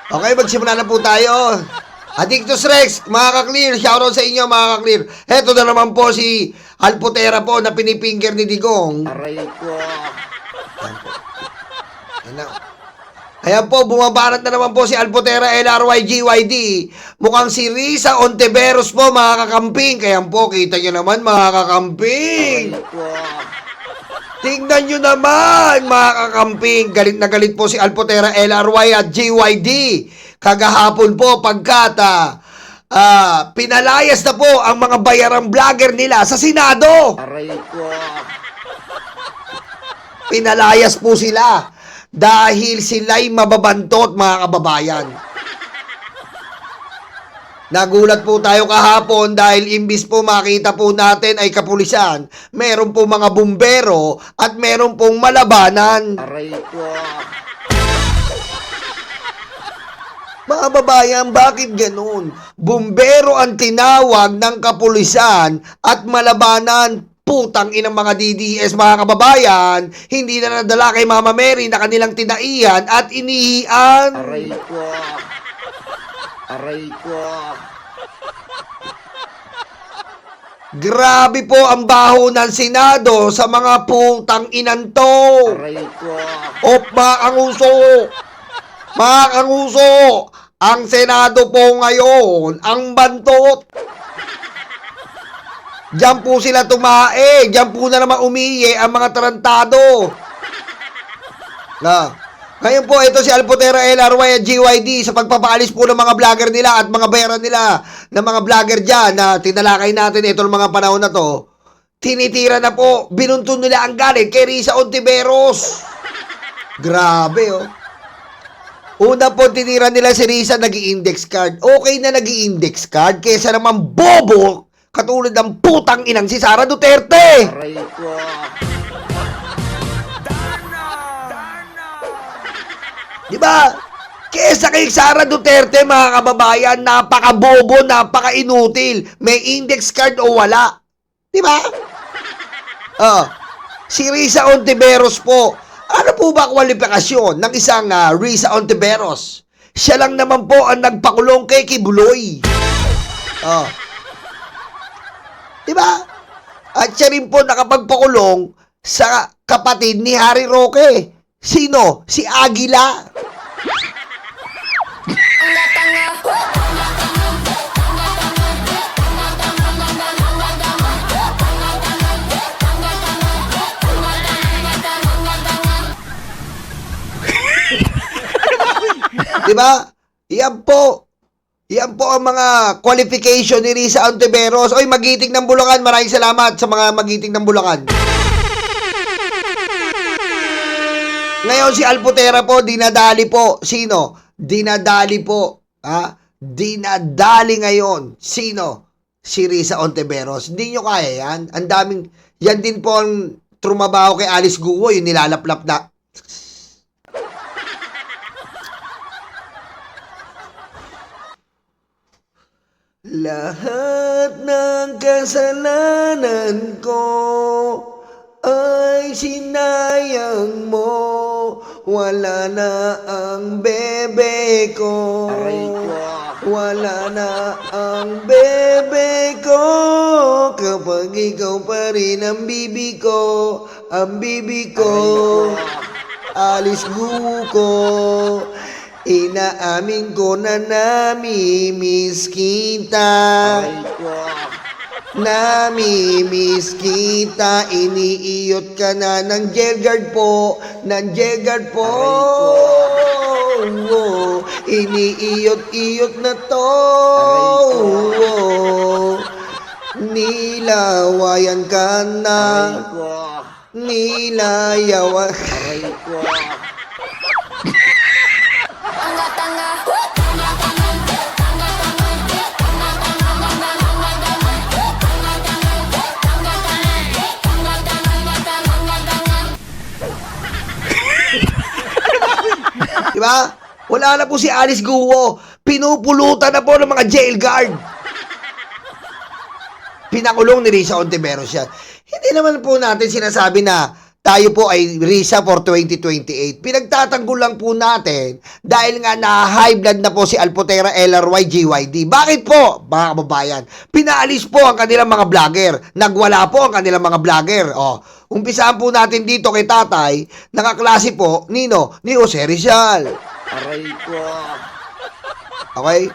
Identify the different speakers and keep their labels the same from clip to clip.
Speaker 1: Okay, magsimula na po tayo. Addictus Rex, mga ka-clear, shoutout sa inyo mga ka-clear. Heto na naman po si Alpotera po na pinipinger ni Digong.
Speaker 2: Aray ko.
Speaker 1: Ayan po, bumabarat na naman po si Alpotera LRYGYD. Mukhang si Risa Ontiveros po mga kakamping. Kaya po, kita nyo naman mga kakamping.
Speaker 2: Aray ko.
Speaker 1: Tingnan nyo naman mga kakamping. Galit na galit po si Alpotera LRY at GYD. Kagahapon po pagkat pinalayas na po ang mga bayarang vlogger nila sa Senado.
Speaker 2: Aray ko.
Speaker 1: Pinalayas po sila dahil sila'y mababantot mga kababayan. Nagulat po tayo kahapon dahil imbis po makita po natin ay kapulisan, meron po mga bumbero at meron pong malabanan.
Speaker 2: Aray ko.
Speaker 1: Mga babayan, bakit ganun? Bumbero ang tinawag ng kapulisan at malabanan. Putang inang mga DDS mga kababayan, hindi na nadala kay Mama Mary na kanilang tinaihan at inihian.
Speaker 2: Aray ko. Aray ko.
Speaker 1: Grabe po ang baho ng Senado sa mga putang inanto.
Speaker 2: Aray ko.
Speaker 1: Mga kanguso. Mga kanguso, ang Senado po ngayon, ang bantot. Diyan po sila tumae. Diyan po na naman umiye ang mga tarantado. Ngayon po, ito si Alpotera LRY at GYD sa pagpapaalis po ng mga vlogger nila at mga bayaran nila ng mga vlogger dyan na tinalakay natin ito ng mga panahon na to. Tinitira na po. Binuntun nila ang galit kay Risa Ontiveros. Grabe, oh. Una po, tinira nila si Risa nag-i-index card. Okay na nag-i-index card kesa naman bobo katulad ng putang inang si Sara Duterte.
Speaker 2: Aray ko.
Speaker 1: Diba? Kesa kay Sara Duterte, mga kababayan, napaka-bobo, napaka-inutil. May index card o wala. Diba? Si Risa Ontiveros po. Ano po ba kwalifikasyon ng isang Risa Ontiveros? Siya lang naman po ang nagpakulong kay Kibuloy. Diba? At siya rin po nakapagpakulong sa kapatid ni Harry Roque. Sino? Si Aguila. Diba? Yan po. Yan po ang mga qualification ni Risa Ontiveros. Oy, Magiting ng Bulacan. Maraming salamat sa mga Magiting ng Bulacan. Ngayon si Alpotera po, dinadali po. Sino? Dinadali po. Dinadali ngayon. Sino? Si Risa Ontiveros. Hindi nyo kaya yan. Ang daming, yan din po ang trumabaho kay Alice Guo, yung nilalaplap na. Lahat ng kasalanan ko ay sinayang mo. Wala na ang bebe ko.
Speaker 2: Aray ko.
Speaker 1: Wala na ang bebe ko. Kapag ikaw pa rin ang bibi ko. Ang bibi ko. Alice Guo ko. Inaamin ko na nami-miss kita.
Speaker 2: Aray ko.
Speaker 1: Nami-miss kita. Iniiyot ka na ng jail guard po. Ng jail guard po. Iniiyot-iyot na to. Nilawayan ka na.
Speaker 2: Aray ko.
Speaker 1: Nilayawan.
Speaker 2: Aray ko.
Speaker 1: Diba? Wala na po si Alice Guo. Pinupulutan na po ng mga jail guard. Pinakulong ni Risa Ontiveros siya. Hindi naman po natin sinasabi na tayo po ay RISA for 2028. Pinagtatanggol lang po natin dahil nga na-high blood na po si Alpotera LRY GYD. Bakit po, mga kababayan? Pinaalis po ang kanilang mga vlogger. Nagwala po ang kanilang mga vlogger. Umpisahan po natin dito kay tatay, nakaklase po, Nino, ni Jose Rizal.
Speaker 2: Aray ko.
Speaker 1: Okay?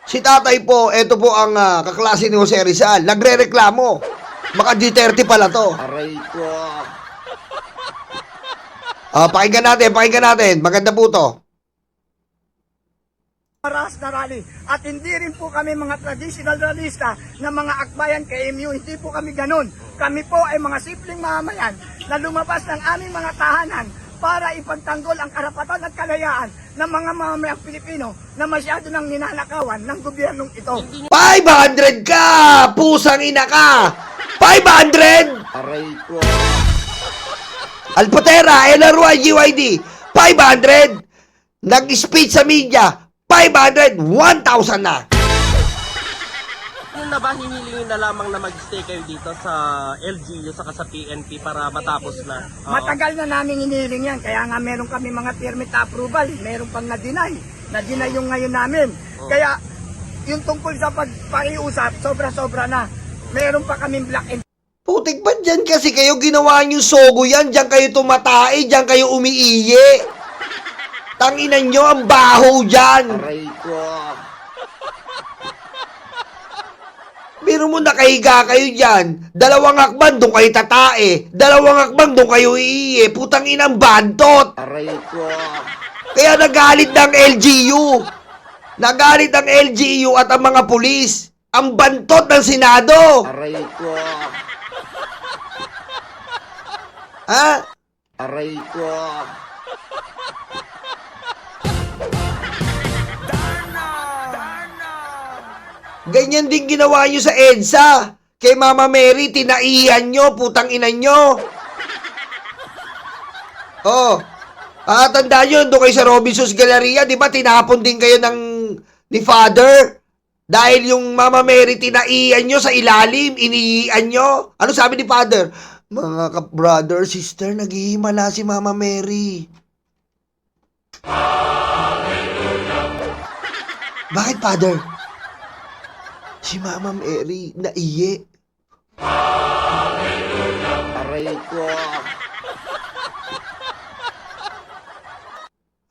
Speaker 1: Si tatay po, ito po ang kaklase ni Jose Rizal. Nagre-reklamo. Baka G30 pala to.
Speaker 2: Aray ko.
Speaker 1: Pakinggan natin. Maganda po to.
Speaker 3: Maras na rally. At hindi rin po kami mga traditional rallista na mga akbayan KMU. Hindi po kami ganun. Kami po ay mga simpleng mamamayan na lumabas ng aming mga tahanan para ipagtanggol ang karapatan at kalayaan ng mga mamamayang Pilipino na masyado nang ninanakawan ng gobyernong ito.
Speaker 1: 500 ka! Pusang ina ka! 500!
Speaker 2: Aray ko.
Speaker 1: Alpotera, LRY, GYD, 500! Nag-speech sa media, 500! 1,000 na!
Speaker 4: Yung na ba hinihilingin na lamang na mag-stay kayo dito sa LGU saka sa PNP para matapos na?
Speaker 3: Matagal na namin inihiling yan. Kaya nga meron kami mga permit approval. Meron pang na-deny. Na-deny yung ngayon namin. Kaya yung tungkol sa pagpakiusap, sobra-sobra na. Meron pa kaming black and
Speaker 1: Putik ba dyan kasi kayo ginawa nyo sogo yan? Diyan kayo tumatae, diyan kayo umiiye. Tanginan nyo ang baho dyan.
Speaker 2: Aray ko.
Speaker 1: Biro mo nakahiga kayo dyan. Dalawang hakbang, doon kayo tatae. Dalawang hakbang, doon kayo iiye. Putang inang bantot.
Speaker 2: Aray ko.
Speaker 1: Kaya nagalit ng LGU. Nagalit ang LGU at ang mga pulis. Ang bantot ng Senado.
Speaker 2: Aray ko.
Speaker 1: Ha?
Speaker 2: Aray ko.
Speaker 1: Ganyan din ginawa nyo sa EDSA. Kay Mama Mary, tinaihan nyo, putang ina nyo. Tandaan nyo, doon kayo sa Robinson's Galleria, di ba, tinapon din kayo ni Father? Dahil yung Mama Mary, tinaihan nyo sa ilalim, iniihan nyo. Ano sabi ni Father? Mga brother, sister, naghihimala si Mama Mary. Bakit, Father? Si Mama Mary, naiye.
Speaker 2: Aray ko.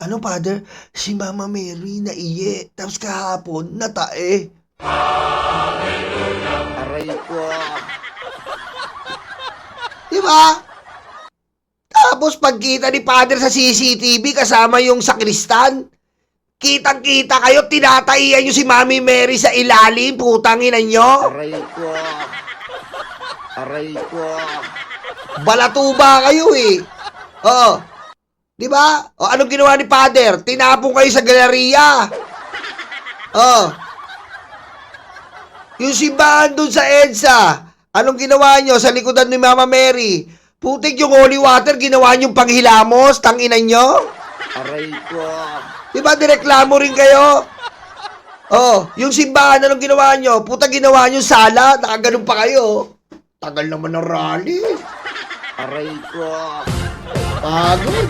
Speaker 1: Ano, Father? Si Mama Mary, naiye. Tapos kahapon, natae.
Speaker 2: Aray ko.
Speaker 1: Diba? Tapos pagkita ni Father sa CCTV kasama yung sakristan, kitang-kita kayo, tinataihan nyo si Mami Mary sa ilalim, putangin nyo.
Speaker 2: Aray ko. Aray ko.
Speaker 1: Balatuba kayo eh. Diba? Anong ginawa ni Father? Tinapong kayo sa galeriya. Yung simbahan dun sa EDSA, anong ginawa nyo sa likodan ni Mama Mary? Putik yung holy water, ginawa nyo panghilamos, tanginan nyo?
Speaker 2: Aray ko.
Speaker 1: Diba, direklamo rin kayo? Yung simbahan, anong ginawa nyo? Puta, ginawa nyo sala, nakaganon pa kayo. Tagal naman ng rally.
Speaker 2: Aray ko.
Speaker 1: Pagod.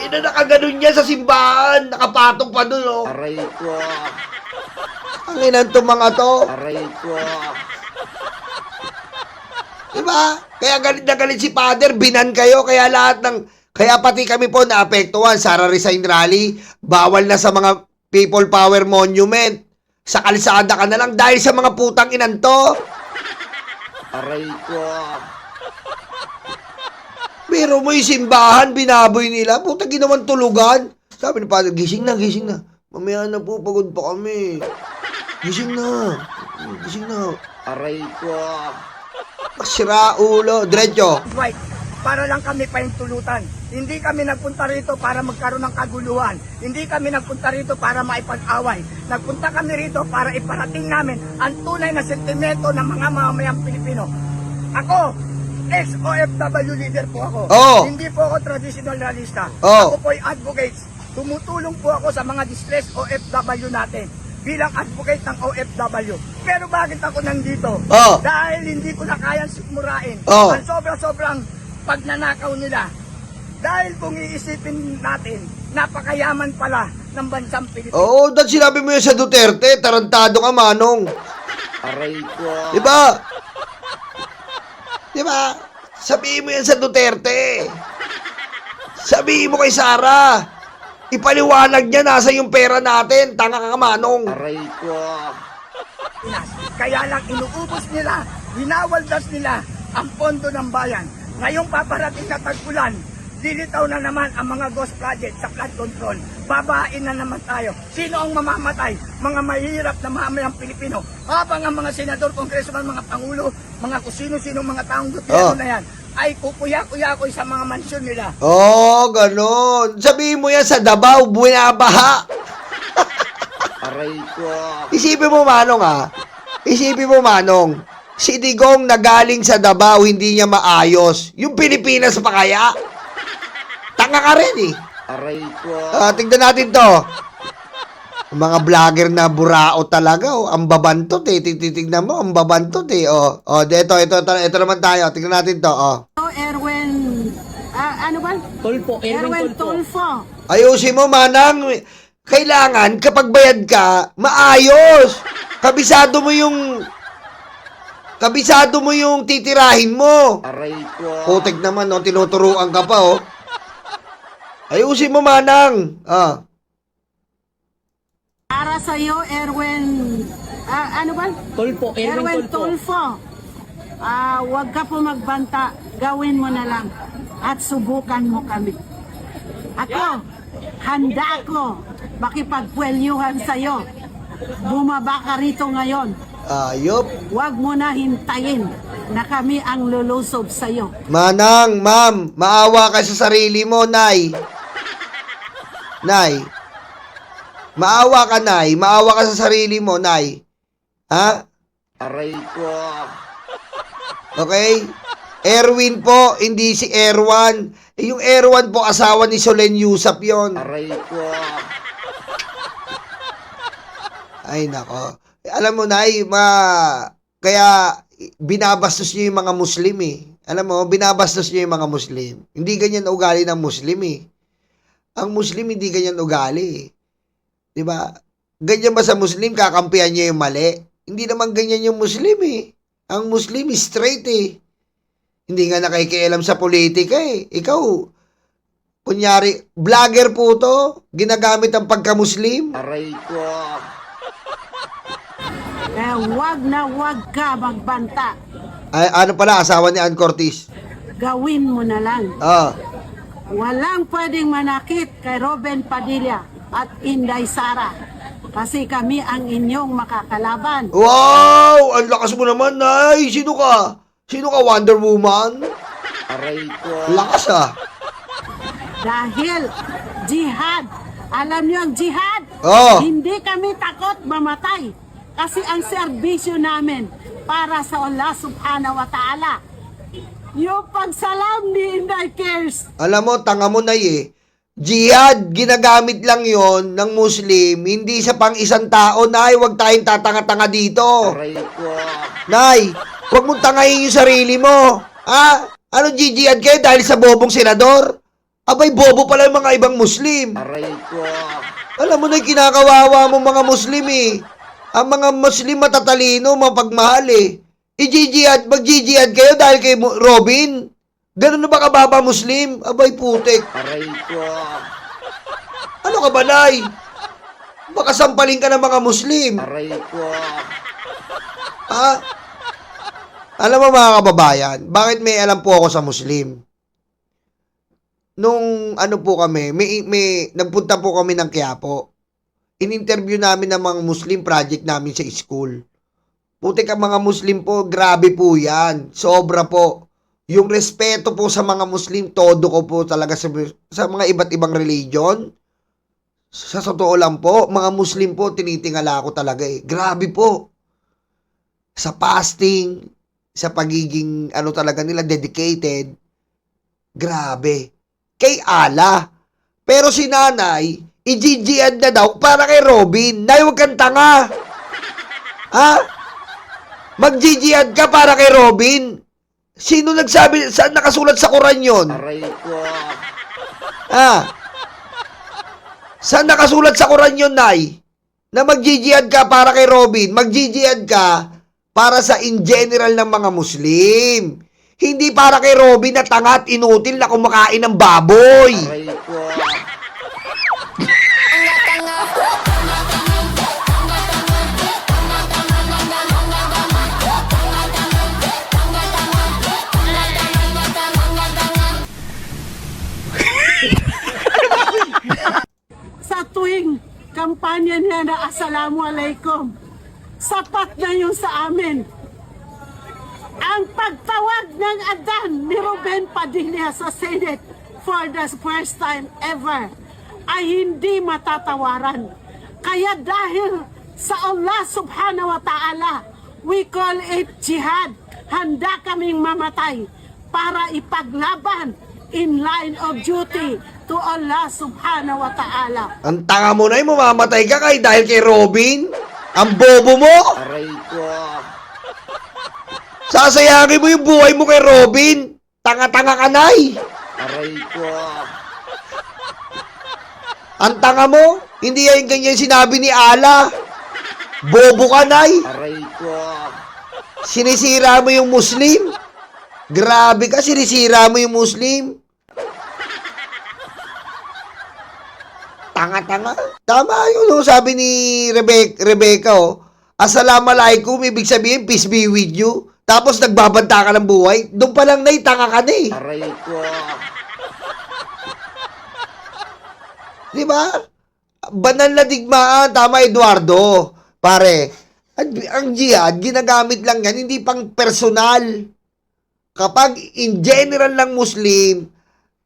Speaker 1: Nakaganon niya sa simbahan, nakapatong pa dun, oh.
Speaker 2: Aray ko.
Speaker 1: Ang inan to mga to.
Speaker 2: Aray ko.
Speaker 1: Diba? Kaya galit na galit si Father, binan kayo, kaya pati kami po naapektuhan. Sara Resign Rally, bawal na sa mga People Power Monument. Sa kalsada ka na lang dahil sa mga putang inan to.
Speaker 2: Aray ko.
Speaker 1: Pero mo yung simbahan, binaboy nila. Puta, ginawang tulugan. Sabi ni Father, gising na, gising na. Mamaya na po, pagod pa kami. Gising na. Gising na.
Speaker 2: Aray ko.
Speaker 1: Sira ulo. Diretso.
Speaker 3: white para lang kami pahintulutan. Hindi kami nagpunta rito para magkaroon ng kaguluhan. Hindi kami nagpunta rito para maipag-away. Nagpunta kami rito para iparating namin ang tunay na sentimento ng mga mamamayang Pilipino. Ako, ex-OFW leader po ako.
Speaker 1: Oo.
Speaker 3: Hindi po ako traditional realista.
Speaker 1: Oo.
Speaker 3: Ako po ay advocates. Tumutulong po ako sa mga distressed OFW natin. bilang advocate ng OFW. Pero bakit ako nandito?
Speaker 1: Oh.
Speaker 3: Dahil hindi ko na kayang sikmurain
Speaker 1: Oh.
Speaker 3: ang sobrang pagnanakaw nila. Dahil kung iisipin natin, napakayaman pala ng bansang Pilipinas.
Speaker 1: Oo, dahil sinabi mo yun sa Duterte, tarantado ka, Manong.
Speaker 2: Aray ko.
Speaker 1: Diba? Diba? Sabihin mo yan sa Duterte. Sabihin mo kay Sara. Ipaliwanag niya, nasa yung pera natin. Tanga ka, Manong.
Speaker 2: Aray ko.
Speaker 3: Kaya lang inuubos nila, winawaldas nila ang pondo ng bayan. Ngayong paparating na tag-ulan, dilitaw na naman ang mga ghost project sa flood control. Babain na naman tayo. Sino ang mamamatay? Mga mahirap na mamayang Pilipino. Habang ang mga senador, kongresman, mga pangulo, mga kusino-sino mga taong gobyerno na yan, ay kukuya-kuya-kuy sa mga mansyon nila.
Speaker 1: Oo, ganon. Sabihin mo yan sa Davao, buwinabaha.
Speaker 2: Aray ko.
Speaker 1: Isipin mo, Manong, ha? Isipin mo, Manong. Si Digong na galing sa Davao, hindi niya maayos. Yung Pilipinas pa kaya? Tanga ka rin, eh.
Speaker 2: Aray ko.
Speaker 1: Tignan natin to. Mga vlogger na burao talaga, oh. Ang babantot, eh. Titignan mo, ang babantot, eh. Oh, ito naman tayo. Tignan natin to, oh.
Speaker 5: Erwin, ano ba?
Speaker 4: Tulfo,
Speaker 5: Erwin Tulfo.
Speaker 1: Ayusin mo, Manang. Kailangan, kapag bayad ka, maayos. Kabisado mo yung titirahin mo.
Speaker 2: Aray ko.
Speaker 1: Putik naman, no? Tinuturuan ka pa, oh. Ayusin mo, Manang.
Speaker 5: Para sa iyo, Erwin, ano ba?
Speaker 4: Tulfo,
Speaker 5: Erwin Tulfo. Huwag ka po magbanta. Gawin mo na lang. At subukan mo kami. Ako, handa ako makipagpwelyuhan sa iyo. Bumaba ka rito ngayon.
Speaker 1: Ayop.
Speaker 5: Huwag mo na hintayin na kami ang lulusob sa iyo.
Speaker 1: Manang, ma'am, maawa ka sa sarili mo, Nay. Nay. Maawa ka, Nay. Maawa ka sa sarili mo, Nay. Ha?
Speaker 2: Aray ko.
Speaker 1: Okay? Erwin po, hindi si Erwan. Yung Erwan po, asawa ni Solen Yusap yon.
Speaker 2: Aray ko.
Speaker 1: Ay, nako. Alam mo, Nay, kaya binabastos niyo yung mga Muslim, eh. Alam mo, binabastos niyo yung mga Muslim. Hindi ganyan ugali ng Muslim, eh. Ang Muslim, hindi ganyan ugali, eh. Diba? Ganyan ba sa Muslim, kakampihan niya yung mali? Hindi naman ganyan yung Muslim, eh. Ang Muslim is straight, eh. Hindi nga nakikialam sa politika, eh. Ikaw, kunyari, vlogger po to, ginagamit ang pagka-Muslim.
Speaker 2: Aray ko.
Speaker 5: Kaya huwag na huwag ka magbanta.
Speaker 1: Ay, ano pala, asawa ni Ann Cortez.
Speaker 5: Gawin mo na lang. Walang pwedeng manakit kay Robin Padilla at Inday Sara. Kasi kami ang inyong makakalaban.
Speaker 1: Wow! Ang lakas mo naman, Nay! Sino ka? Sino ka, Wonder Woman?
Speaker 2: Aray ko.
Speaker 1: Lakas, ah.
Speaker 5: Dahil jihad. Alam niyo ang jihad?
Speaker 1: Oh.
Speaker 5: Hindi kami takot mamatay. Kasi ang serbisyo namin para sa Allah subhanahu wa ta'ala. Yung pagsalam ni Inday Cares.
Speaker 1: Alam mo, tanga mo, Nay, eh. Jihad, ginagamit lang yon ng Muslim, hindi sa pang isang tao, Nay. Huwag tayong tatanga-tanga dito.
Speaker 2: Aray ko.
Speaker 1: Nay, huwag mong tangayin yung sarili mo. Ha? Anong jihad kayo dahil sa bobong senador? Abay, bobo pala yung mga ibang Muslim.
Speaker 2: Aray ko.
Speaker 1: Alam mo na, kinakawawa mo mga Muslim, eh. Ang mga Muslim matatalino, mapagmahal, eh. Mag-jihad kayo dahil kay Robin? Ganun na ba kababa Muslim? Abay, putik.
Speaker 2: Aray ko.
Speaker 1: Ano ka ba, Nay? Baka sampalin ka ng mga Muslim.
Speaker 2: Aray ko.
Speaker 1: Ha? Alam mo, mga kababayan, bakit may alam po ako sa Muslim? Nung ano po kami, nagpunta po kami ng Quiapo. In-interview namin ng mga Muslim project namin sa school. Putik ang mga Muslim po, grabe po yan. Sobra po. Yung respeto po sa mga Muslim, todo ko po talaga sa mga iba't ibang religion. Sa totoo lang po, mga Muslim po, tinitingala ko talaga, eh. Grabe po. Sa fasting, sa pagiging, ano talaga nila, dedicated. Grabe. Kay Allah. Pero si nanay, i-jihad na daw para kay Robin. Nay, huwag kang tanga. Ha? Mag-jihad ka para kay Robin. Sino nagsabi? Saan nakasulat sa Quran yon?
Speaker 2: Aray ko.
Speaker 1: Ha? Saan nakasulat sa Quran yon, Nay? Na mag-jihad ka para kay Robin. Mag-jihad ka para sa in general ng mga Muslim. Hindi para kay Robin na tanga at inutil na kumakain ng baboy.
Speaker 2: Aray ko.
Speaker 5: Sa tuwing kampanya niya na Assalamualaikum, sapat na yun sa amin. Ang pagtawag ng adan ni Ruben Padilla sa Senate for the first time ever ay hindi matatawaran. Kaya dahil sa Allah subhanahu wa ta'ala, we call it jihad. Handa kaming mamatay para ipaglaban in line of duty to Allah subhanahu wa ta'ala.
Speaker 1: Ang tanga mo na mamamatay ka dahil kay Robin? Ang bobo mo?
Speaker 2: Aray ko.
Speaker 1: Sasayangin mo yung buhay mo kay Robin? Tanga-tanga ka, Nay.
Speaker 2: Aray ko.
Speaker 1: Ang tanga mo? Hindi yan ganyan sinabi ni Allah. Bobo ka, Nay.
Speaker 2: Aray ko.
Speaker 1: Sinisira mo yung Muslim. Grabe ka, sinisira mo yung Muslim. Tanga-tanga. Tama yun, sabi ni Rebecca, Assalamualaikum, ibig sabihin, peace be with you. Tapos nagbabanta ka ng buhay. Doon pa lang, Nay, tanga ka na eh.
Speaker 2: Aray ko.
Speaker 1: Di ba? Banal na digmaan. Tama, Eduardo. Pare, ang jihad, ginagamit lang yan, hindi pang personal. Kapag in general lang Muslim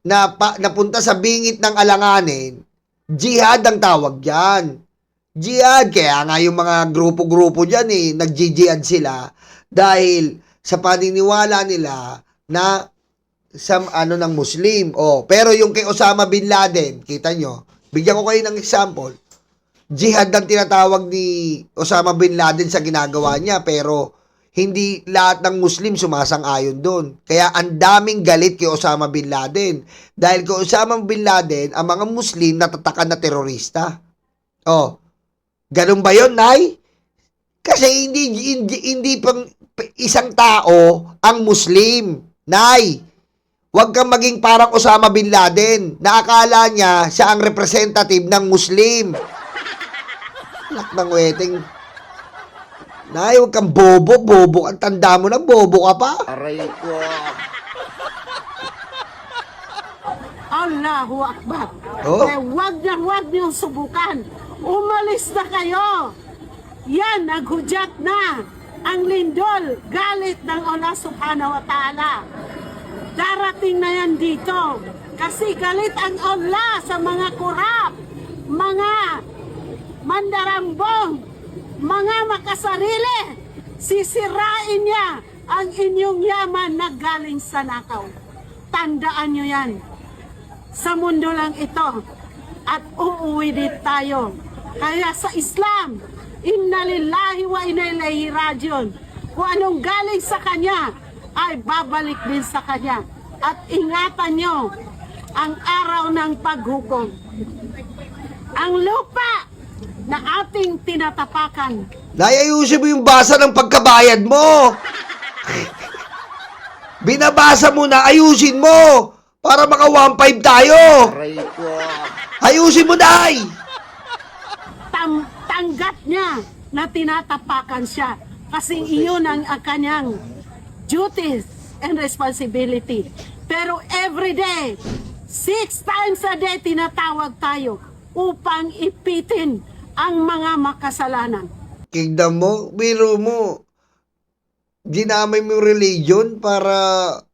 Speaker 1: na napunta sa bingit ng alanganin, jihad ang tawag dyan. Jihad, kaya nga yung mga grupo-grupo dyan nag-jihad sila dahil sa paniniwala nila na sa ng Muslim. Pero yung kay Osama Bin Laden, kita nyo, bigyan ko kayo ng example. Jihad ang tinatawag ni Osama Bin Laden sa ginagawa niya, pero hindi lahat ng Muslim sumasang-ayon doon. Kaya ang daming galit kay Osama Bin Laden. Dahil kay Osama Bin Laden, ang mga Muslim natatakan na terorista. Ganun ba yun, Nay? Kasi hindi pang isang tao ang Muslim. Nay, huwag kang maging parang Osama Bin Laden na akala niya siya ang representative ng Muslim. Anak ng weteng. Nay, huwag kang bobo. Ang tanda mo na, bobo ka pa.
Speaker 2: Aray ko.
Speaker 5: Allahu Akbar.
Speaker 1: Oh.
Speaker 5: Huwag niyong subukan. Umalis na kayo. Yan, naghudyat na ang lindol, galit ng Allah subhanahu wa ta'ala. Darating na yan dito. Kasi galit ang Allah sa mga kurap, mga mandarambong, mga makasarili. Sisirain niya ang inyong yaman na galing sa nakaw. Tandaan nyo yan. Sa mundo lang ito. At uuwi din tayo. Kaya sa Islam, inna lillahi wa inna ilaihi rajiun. Kung anong galing sa Kanya, ay babalik din sa Kanya. At ingatan nyo ang araw ng paghukom. Ang lupa na ating tinatapakan.
Speaker 1: Nay, ayusin mo yung basa ng pagkabayad mo. Binabasa mo na, ayusin mo. Para maka 1.5 tayo.
Speaker 2: Aray ko.
Speaker 1: Ayusin mo, Nay.
Speaker 5: Tanggap niya na tinatapakan siya. Kasi iyon ang kanyang duties and responsibility. Pero every day, 6 times a day tinatawag tayo upang ipitin ang mga makasalanan.
Speaker 1: Kingdom mo, biro mo. Ginamay mo yung religion para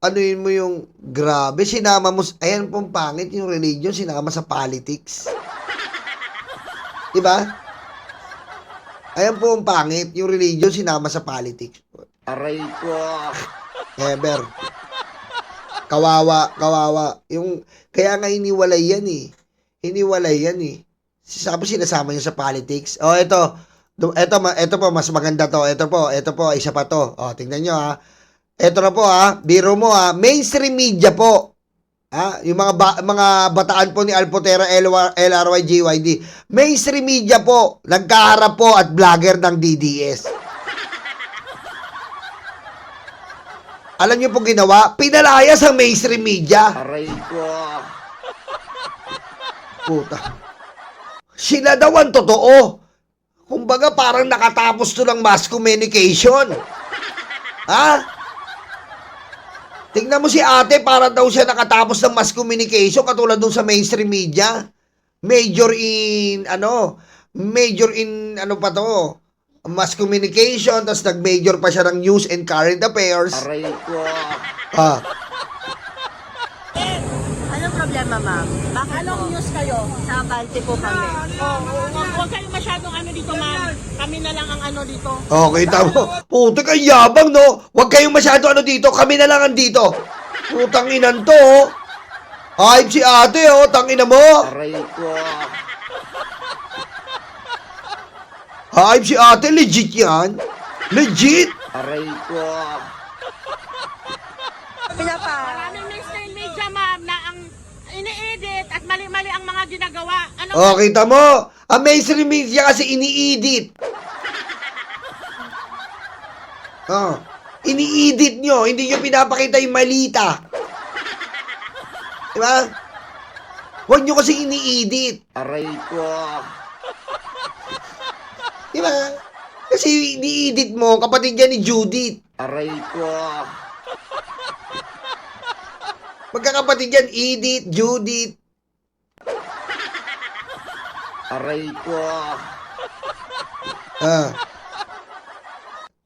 Speaker 1: anuin mo yung grabe. Sinama mo, ayan pong pangit yung religion, sinama sa politics. Diba? Ayan po ang pangit, yung religion sinama sa politics.
Speaker 2: Aray ko.
Speaker 1: Ever. Kawawa. Yung, kaya nga iniwalay yan eh. Iniwalay yan eh. Sabi sinasama niyo sa politics. Oh, ito po, mas maganda to. Ito po, isa pa to. Oh, tingnan niyo ha. Ito na po ha, biro mo ha, mainstream media po. Ha, yung mga bataan po ni Alpotera, LRY, GYD. Mainstream media po, nagkaharap po at vlogger ng DDS. Alam niyo po ginawa? Pinalayas ang mainstream media.
Speaker 2: Aray ko.
Speaker 1: Puta. Sila daw ang totoo. Kumbaga parang nakatapos to ng mass communication. Ha? Tingnan mo si ate, para daw siya nakatapos ng mass communication katulad dun sa mainstream media. Major in pa to? Mass communication, tapos nag-major pa siya ng news and current affairs.
Speaker 2: Aray ko.
Speaker 1: Ah.
Speaker 6: Anong problema, ma'am? Bakit
Speaker 5: Anong
Speaker 6: po?
Speaker 5: news kayo?
Speaker 6: Sa Abante po kami.
Speaker 5: Huwag kayong masyadong ano dito, ma'am. Kami na lang ang ano dito.
Speaker 1: Okay, tamo. Puta, ang yabang, no? Huwag kayong masyado ano dito. Kami na lang andito. Putang inan to, oh. Hype si ate, oh. Tangina mo.
Speaker 2: Aray ko.
Speaker 1: Hype si ate. Legit yan. Legit.
Speaker 2: Aray ko.
Speaker 5: Maraming mainstream media, ma'am, na ang ini-edit at mali-mali ang mga ginagawa. Ano?
Speaker 1: Oh, kita mo. Ang mainstream media kasi ini-edit. Oh. Ini-edit nyo. Hindi nyo pinapakita yung malita. Diba? Huwag nyo kasi ini-edit.
Speaker 2: Aray ko.
Speaker 1: Diba? Kasi ini-edit mo, kapatid yan ni Judith.
Speaker 2: Aray ko.
Speaker 1: Magkakapatid yan, Edith, Judith.
Speaker 2: Aray ko.
Speaker 1: Ah.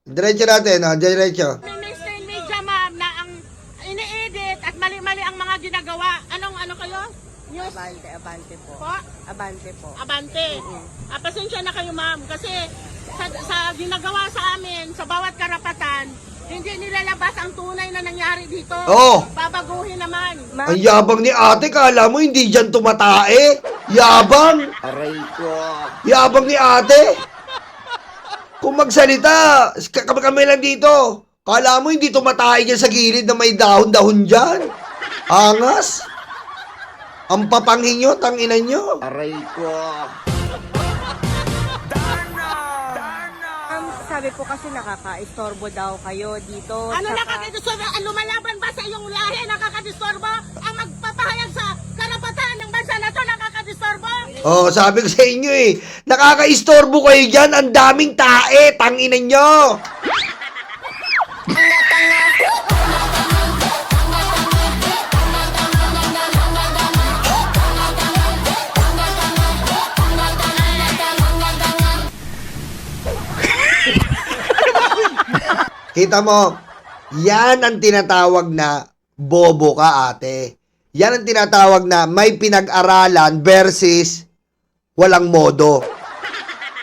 Speaker 1: Diretso natin, ah. Diretso.
Speaker 5: Maraming mainstream media, ma'am, na ang ini-edit at mali-mali ang mga ginagawa. Anong ano kayo? News?
Speaker 6: Abante po.
Speaker 5: Po?
Speaker 6: Abante po.
Speaker 5: Abante. Pasensya na kayo, ma'am, kasi sa ginagawa sa amin, sa bawat karapatan, hindi nilalabas ang tunay na nangyari dito.
Speaker 1: Oo.
Speaker 5: Babaguhin naman.
Speaker 1: Ang yabang ni ate, kala mo hindi dyan tumatae. Yabang.
Speaker 2: Aray ko.
Speaker 1: Yabang ni ate. Kung magsalita, kami lang dito. Kala mo hindi tumatae dyan sa gilid na may dahon-dahon dyan. Angas. Ang papanghin nyo, tanginan nyo.
Speaker 2: Aray ko.
Speaker 6: Sabi po kasi nakaka-istorbo daw kayo dito.
Speaker 5: Ano
Speaker 6: Tsaka-
Speaker 5: nakakadistorbo? Ang lumalaban ba sa iyong lahi nakakadistorbo? Ang magpapahayag sa karapatan ng bansa na to nakakadistorbo?
Speaker 1: Oh, sabi ko sa inyo eh. Nakaka-istorbo kayo dyan. Ang daming tae. Tanginan nyo. Kita mo, yan ang tinatawag na bobo ka, ate. Yan ang tinatawag na may pinag-aralan versus walang modo.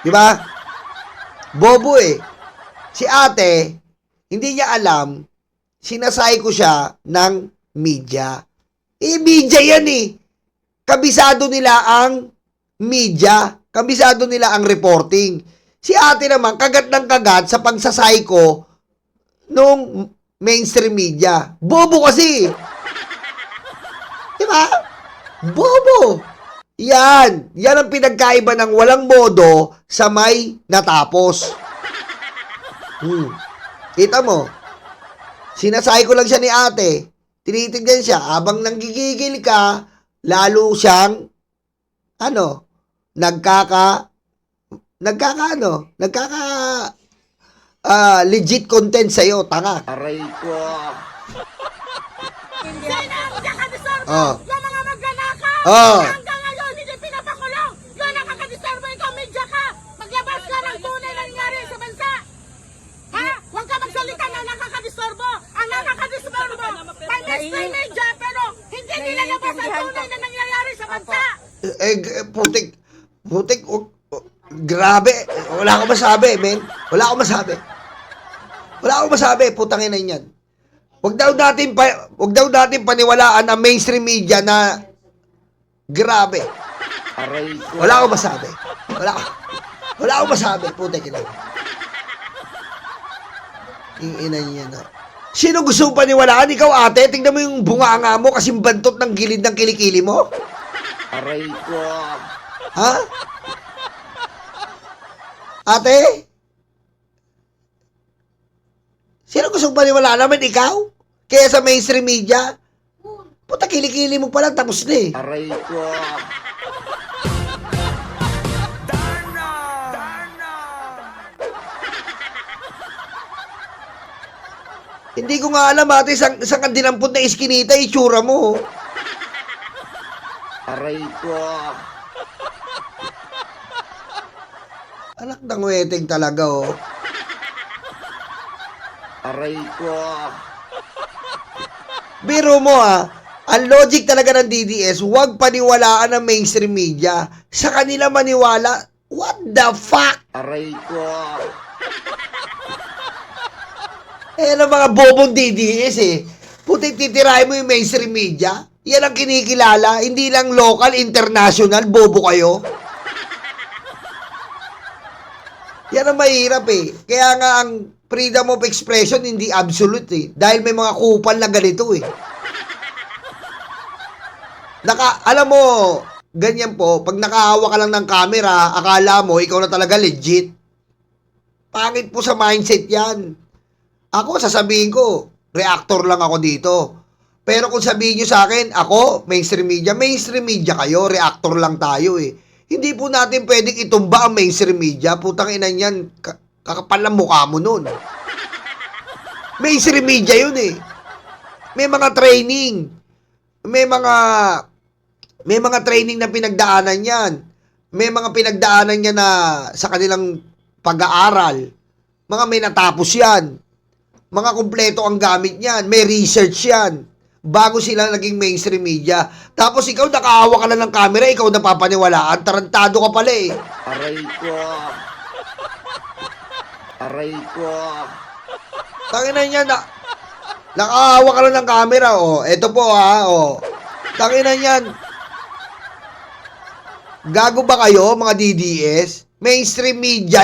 Speaker 1: Di ba? Bobo eh. Si ate, hindi niya alam, sinasay ko siya ng media. Media yan eh. Kabisado nila ang media. Kabisado nila ang reporting. Si ate naman, kagat ng kagat sa pagsasay ko nung mainstream media. Bobo kasi. Diba? Bobo. Yan. Yan ang pinagkaiba ng walang modo sa may natapos. Kita mo? Sinasay ko lang siya ni ate. Tinitignan siya. Habang nanggigigil ka, lalo siyang legit content sa'yo, tanga.
Speaker 2: Aray ko.
Speaker 5: Sino ang nakakadistorbo?
Speaker 1: Oh.
Speaker 5: Yung mga magnanakaw!
Speaker 1: Oh.
Speaker 5: Hanggang ngayon, hindi pinapakulong! Yung nakakadistorbo, ikaw media ka! Maglabas ka ng tunay na nangyari sa bansa! Ha? Huwag ka magsalita na nakakadistorbo! Ang nakakadistorbo, may mainstream media, pero hindi nilalabas ang tunay na nangyayari sa bansa!
Speaker 1: Putik, grabe. Wala akong masabi, men. Wala akong masabi, putang ina yan. Huwag daw natin paniwalaan ang mainstream media na grabe.
Speaker 2: Aray ko.
Speaker 1: Wala akong masabi. Wala akong masabi. Putek ina. Yung ina niya na. Sino gusto mong paniwalaan? Ikaw ate, tingnan mo yung bunganga mo kasing bantot ng gilid ng kilikili mo.
Speaker 2: Aray ko.
Speaker 1: Ha? Ate? Sino gusto mong paniwalaan naman? Ikaw? Kaya sa mainstream media? Puta, kilikili mo pa lang, tapos na eh.
Speaker 2: Aray ko.
Speaker 1: Hindi ko nga alam ate, isang kandinampot na iskinita, itsura mo.
Speaker 2: Aray ko.
Speaker 1: Anak ng weteng talaga, oh.
Speaker 2: Aray ko.
Speaker 1: Biro mo, ang logic talaga ng DDS, huwag paniwalaan ng mainstream media. Sa kanila maniwala, what the fuck?
Speaker 2: Aray ko.
Speaker 1: Eh, ang mga bobong DDS eh. Puti titirahin mo yung mainstream media. Yan ang kinikilala. Hindi lang local, international. Bobo kayo. Yan ang mahirap eh. Kaya nga ang freedom of expression hindi absolute eh. Dahil may mga kupal na ganito eh. Alam mo, ganyan po, pag nakahawa ka lang ng camera, akala mo, ikaw na talaga legit. Pangit po sa mindset yan. Ako, sasabihin ko, reactor lang ako dito. Pero kung sabihin nyo sa akin, ako, mainstream media kayo, reactor lang tayo eh. Hindi po natin pwedeng itumba ang mainstream media. Putang ina niyan, kakapal ng mukha mo nun. Mainstream media yun eh. May mga training. May mga training na pinagdaanan yan. May mga pinagdaanan yan na sa kanilang pag-aaral. Mga may natapos yan. Mga kumpleto ang gamit niyan. May research yan. Bago sila naging mainstream media. Tapos ikaw nakahawa ka na ng camera, ikaw napapaniwalaan. Tarantado ka pala eh.
Speaker 2: Aray ko. Aray ko.
Speaker 1: Tangina niya na. Nakahawa ka lang ng camera. Oh, eto po ha. Oh. Tangina niyan. Gago ba kayo mga DDS? Mainstream media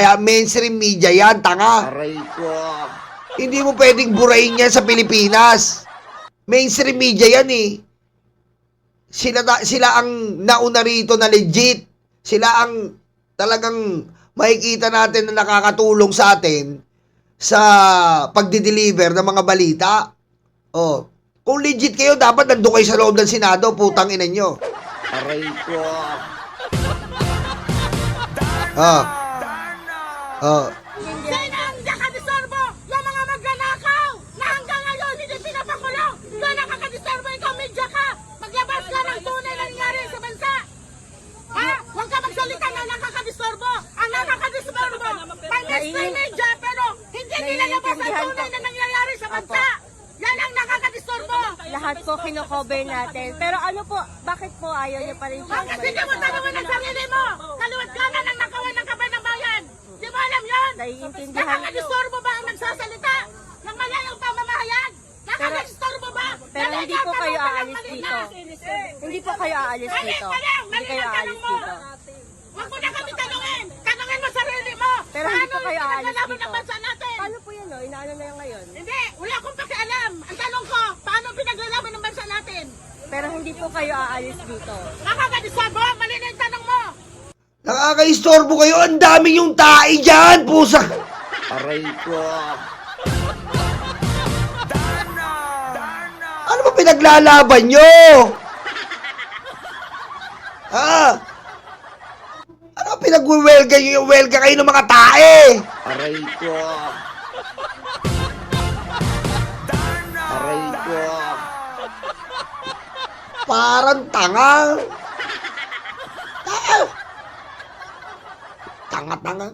Speaker 1: yan, tanga.
Speaker 2: Aray ko.
Speaker 1: Hindi mo pwedeng burahin yan sa Pilipinas. Mainstream media yan eh. Sila ang nauna rito na legit. Sila ang talagang makikita natin na nakakatulong sa atin sa pagdi-deliver ng mga balita. Oh. Kung legit kayo, dapat nandun kayo sa loob ng Senado, putang ina nyo.
Speaker 2: Aray ko.
Speaker 3: Sino ang nakadisorbo? Yung mga magnanakaw na hanggang ngayon hindi pinapakulong. Doon nakakadisorbo, ikaw media ka. Maglabas ka ng tunay na nangyari sa bansa. Ha? Huwag ka magsalita na nakakadisorbo. Ang nakakadisorbo, mainstream media, pero hindi nilalabas ang tunay na nangyayari sa bansa. Yan ang nakakadisorbo.
Speaker 6: Lahat po kino-cover natin. Pero ano po, bakit po ayaw niyo pa rin siya?
Speaker 3: Bakit hindi mo tanawin ang sarili mo? Kaliwat ka na ng nakawan ng kaban ng bayan. Di mo alam yun?
Speaker 6: Naiintindihan niyo.
Speaker 3: Nakakadisturbo ba ang nagsasalita ng malayang pamamahayan? Nakakadisturbo ba?
Speaker 6: Pero hindi po kayo aalis dito. Hindi po kayo aalis dito. Hindi kayo aalis dito.
Speaker 3: Huwag mo na kami tanungin. Tanungin mo sarili mo.
Speaker 6: Pero hindi po kayo aalis
Speaker 3: Paano
Speaker 6: dito.
Speaker 3: ng bansa natin?
Speaker 6: Paano po yun, no? Inaano na yan ngayon?
Speaker 3: Hindi, wala akong pakialam. Ang tanong ko, paano pinaglalaban ng bansa natin?
Speaker 6: Pero hindi po kayo aalis dito.
Speaker 3: Nakakadisturbo, mali na yung tanong mo.
Speaker 1: Nakaka-istorbo kayo. Ang dami yung tae dyan, pusa.
Speaker 2: Aray ko.
Speaker 1: Ano ba pinaglalaban nyo? Ano ba pinag-welga nyo? Yung welga kayo ng mga tae.
Speaker 2: Aray ko. Aray ko.
Speaker 1: Parang tanga. Tanga-tanga.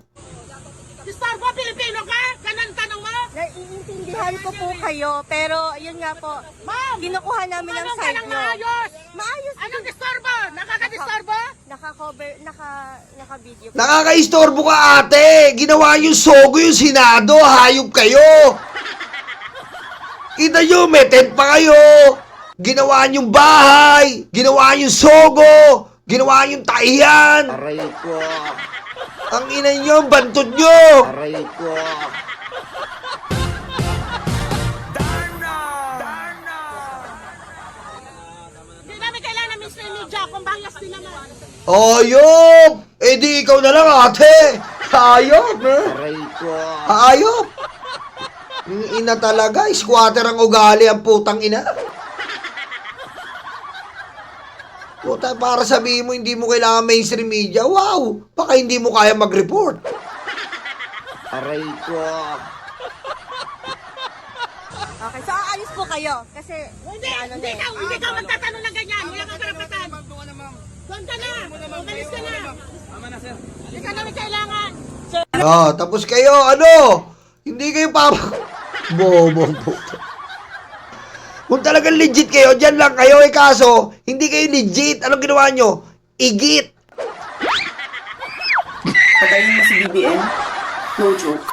Speaker 3: Disturbo, Pilipino ka? Ganun tanong mo?
Speaker 6: Naiintindihan ko po kayo, pero yun nga po,
Speaker 3: Ma'am!
Speaker 6: kinukuha namin ang
Speaker 3: Anong ka
Speaker 6: side
Speaker 3: ng
Speaker 6: nyo.
Speaker 3: maayos?
Speaker 6: Maayos.
Speaker 3: Anong disturbo? Nakakadisturbo?
Speaker 6: Naka-cover, naka-video.
Speaker 1: Nakaka-istorbo ka ate. Ginawa yung sogo yung Senado. Hayop kayo. Kita nyo, may tent pa kayo. Ginawa yung bahay. Ginawa yung sogo. Ginawa yung taiyan.
Speaker 2: Aray ko.
Speaker 1: Ang ina nyo, bantod nyo.
Speaker 2: Aray ko.
Speaker 6: Hindi namin kailangan ng Mr. Media kung bias din naman.
Speaker 1: Ayop. Eh di ikaw na lang ate. Ayop.
Speaker 2: Aray ko.
Speaker 1: Ayop. Yung ina talaga, squatter ang ugali ang putang ina. Puta, para sabihin mo hindi mo kailangan mainstream media, wow! Baka hindi mo kaya mag-report.
Speaker 2: Aray ko.
Speaker 6: Okay, so aalis po kayo. Kasi, hindi ka magtatanong ng ganyan. Wala kang karapatan. Doon ka na. Umalis ka na. Hindi ka namin kailangan.
Speaker 1: Oh, tapos kayo, ano? Hindi kayo Bobo, puta. Kung talagang legit kayo, dyan lang kayo. Eh kaso, hindi kayo legit. Anong ginawa nyo? Igit.
Speaker 7: Patayin mo si BBM. No joke.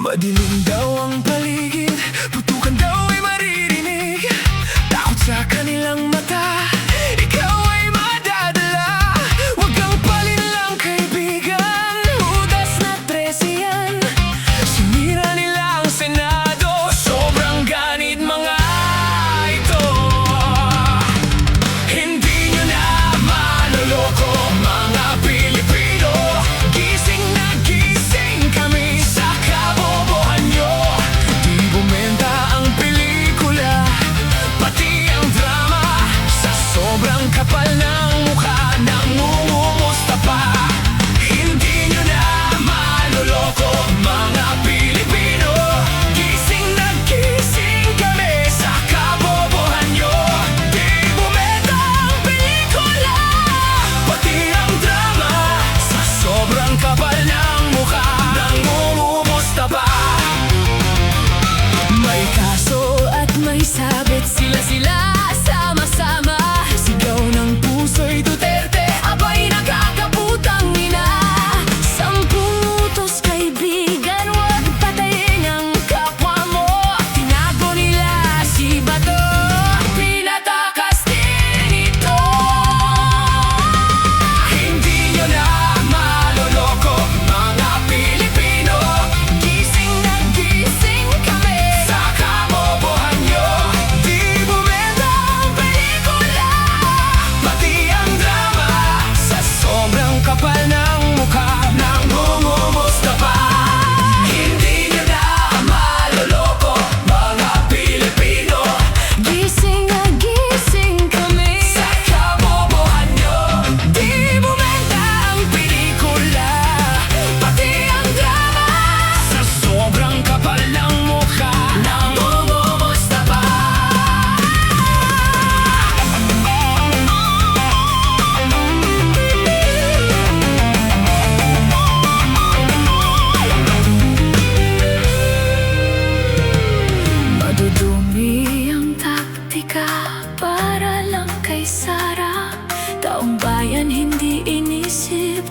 Speaker 8: Madilim daw ang paligid, putukan daw ay maririnig. Takot sa kanilang mata, ikaw ay madadala. Huwag kang palinlang kaibigan, udas na 13 yan. Sinira nila ang Senado, sobrang ganid mga ito. Hindi nyo na maloloko mga Pilipino. Gising na gising kami sa kabobohan nyo. Di bumenta ang pelikula, pati ang drama. Sa sobrang kapal ng mukha, nangungumusta pa. Hindi nyo na maloloko mga Pilipino. Gising na gising kami sa kabobohan nyo. Di bumenta ang pelikula, pati ang drama. Sa sobrang kapal ng mukha, nangungumusta pa. May kaso at may sabit, sila sama-sama. Sigaw ng puso'y Duterte, abay nakakaputang ina. 10 utos kaibigan, huwag patayin ang kapwa mo. Tinago nila si Bato, pinatakas din ito. Hindi nyo na maloloko mga Pilipino. Gising na gising kami sa kabobohan nyo. Di bumenta ang pelikula, pati ang drama. Sa sobrang kapal ng mukha, nangungumusta pa. Hindi nyo na maloloko mga Pilipino. Gising na gising kami sa kabobohan nyo. Di bumenta ang pelikula, pati ang drama. Sa sobrang kapal ng mukha, nangungumusta pa. Madudumi ang taktika para lang kay Sara. Taong bayan hindi inisip.